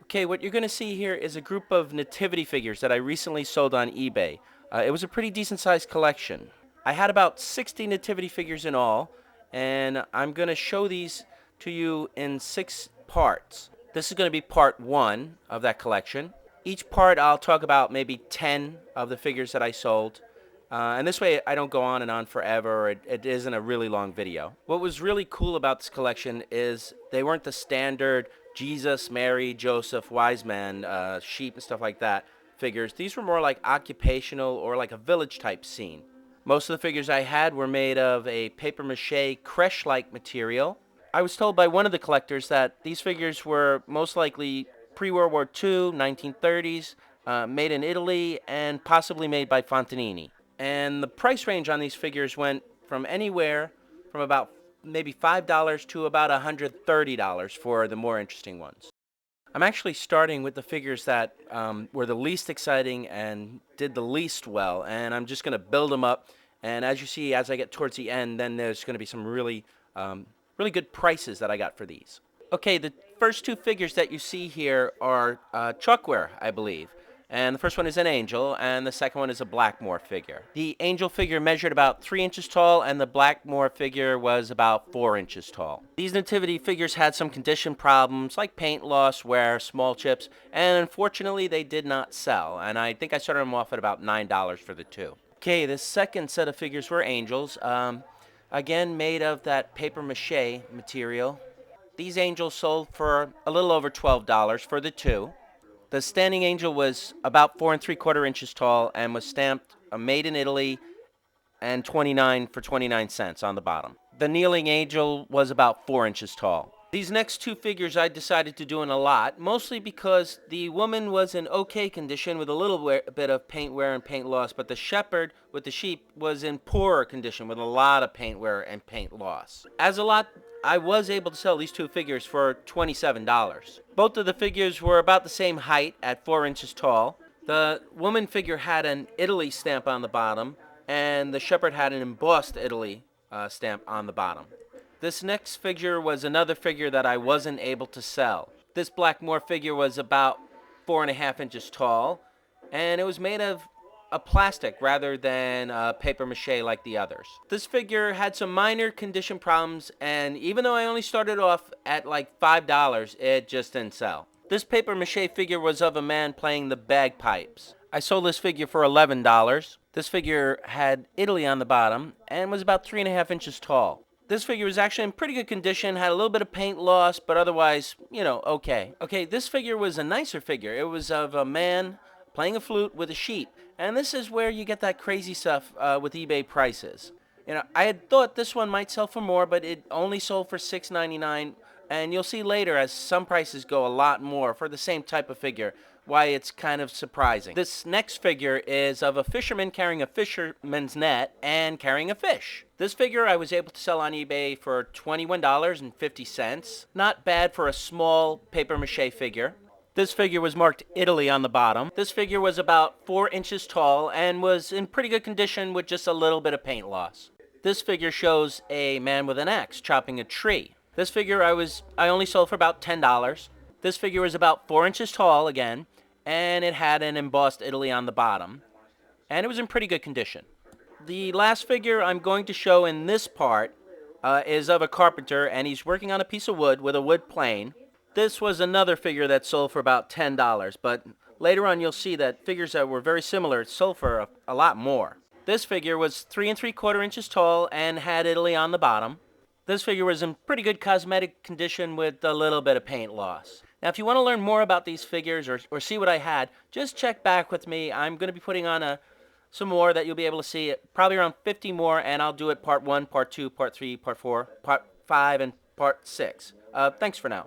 Okay, what you're going to see here is a group of nativity figures that I recently sold on eBay. It was a pretty decent sized collection. I had about 60 nativity figures in all, and I'm going to show these to you in 6 parts. This is going to be part 1 of that collection. Each part I'll talk about maybe 10 of the figures that I sold. And this way I don't go on and on forever, or it isn't a really long video. What was really cool about this collection is they weren't the standard Jesus, Mary, Joseph, wise man, sheep and stuff like that figures. These were more like occupational or like a village type scene. Most of the figures I had were made of a paper mache creche-like material. I was told by one of the collectors that these figures were most likely pre-World War II, 1930s, made in Italy, and possibly made by Fontanini. And the price range on these figures went from anywhere from about maybe $5 to about $130 for the more interesting ones. I'm actually starting with the figures that were the least exciting and did the least well, and I'm just going to build them up. And as you see, as I get towards the end, then there's going to be some really good prices that I got for these. Okay, the first 2 figures that you see here are chalkware, I believe. And the first one is an angel, and the second one is a Blackmore figure. The angel figure measured about 3 inches tall, and the Blackmore figure was about 4 inches tall. These nativity figures had some condition problems, like paint loss, wear, small chips, and unfortunately they did not sell. And I think I started them off at about $9 for the 2. Okay, the second set of figures were angels, again made of that paper mache material. These angels sold for a little over $12 for the 2. The standing angel was about 4 3/4 inches tall and was stamped made in Italy and 29 cents on the bottom. The kneeling angel was about 4 inches tall. These next 2 figures I decided to do in a lot, mostly because the woman was in okay condition with a little bit of paint wear and paint loss, but the shepherd with the sheep was in poorer condition with a lot of paint wear and paint loss. As a lot, I was able to sell these 2 figures for $27. Both of the figures were about the same height at 4 inches tall. The woman figure had an Italy stamp on the bottom, and the shepherd had an embossed Italy stamp on the bottom. This next figure was another figure that I wasn't able to sell. This Blackmore figure was about 4.5 inches tall, and it was made of a plastic rather than paper mache like the others. This figure had some minor condition problems, and even though I only started off at like $5, it just didn't sell. This paper mache figure was of a man playing the bagpipes. I sold this figure for $11. This figure had Italy on the bottom and was about 3.5 inches tall. This figure was actually in pretty good condition, had a little bit of paint loss, but otherwise, okay. Okay, this figure was a nicer figure. It was of a man playing a flute with a sheep. And this is where you get that crazy stuff with eBay prices. I had thought this one might sell for more, but it only sold for $6.99. And you'll see later, as some prices go a lot more for the same type of figure, why it's kind of surprising. This next figure is of a fisherman carrying a fisherman's net and carrying a fish. This figure I was able to sell on eBay for $21.50. Not bad for a small paper mache figure. This figure was marked Italy on the bottom. This figure was about 4 inches tall and was in pretty good condition with just a little bit of paint loss. This figure shows a man with an axe chopping a tree. This figure I only sold for about $10. This figure was about 4 inches tall again, and it had an embossed Italy on the bottom, and it was in pretty good condition. The last figure I'm going to show in this part is of a carpenter, and he's working on a piece of wood with a wood plane. This was another figure that sold for about $10, but later on you'll see that figures that were very similar sold for a lot more. This figure was 3 3/4 inches tall and had Italy on the bottom. This figure was in pretty good cosmetic condition with a little bit of paint loss. Now, if you want to learn more about these figures or see what I had, just check back with me. I'm going to be putting on some more that you'll be able to see, probably around 50 more, and I'll do it part 1, part 2, part 3, part 4, part 5, and part 6. Thanks for now.